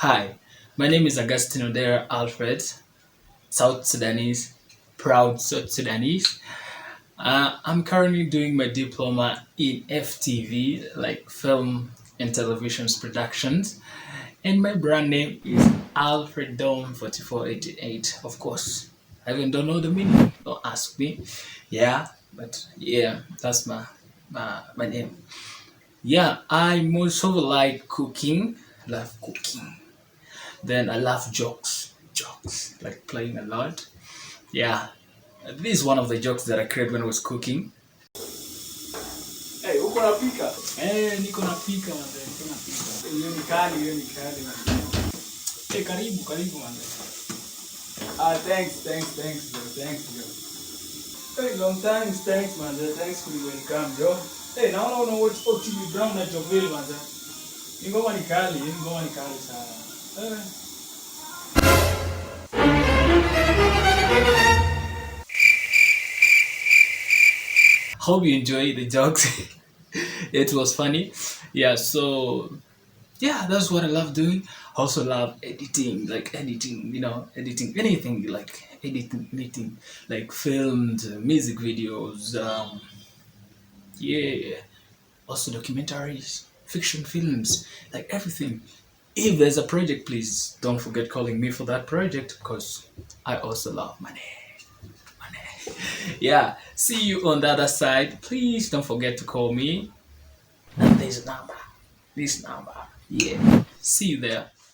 Hi, my name is Agustin Odera Alfred, South Sudanese, proud South Sudanese. I'm currently doing my diploma in FTV, like film and televisions productions, and my brand name is Alfred Dome 4488. Of course, I even don't know the meaning. Don't ask me. Yeah, but yeah, that's my name. Yeah, I most of like cooking. Love cooking. Then I love jokes, like playing a lot. Yeah, this is one of the jokes that I created when I was cooking. Hey, uko napika? Niko napika manze, niko napika. Hiyo ni kali man. Karibu manze. Thanks, bro. Hey, long time, thanks, man. Thanks for the welcome, bro. Hey, naona una watch OTV Brown na Jovel, man. Hii ngoma ni kali sana. Eh. Hope you enjoy the jokes. It was funny. Yeah, so yeah, that's what I love doing. Also love editing, like editing, editing anything, like editing anything, like filmed music videos. Yeah, also documentaries, fiction films, like everything. If there's a project, please don't forget calling me for that project because I also love money. Money. Yeah, see you on the other side. Please don't forget to call me. And this number. Yeah, see you there.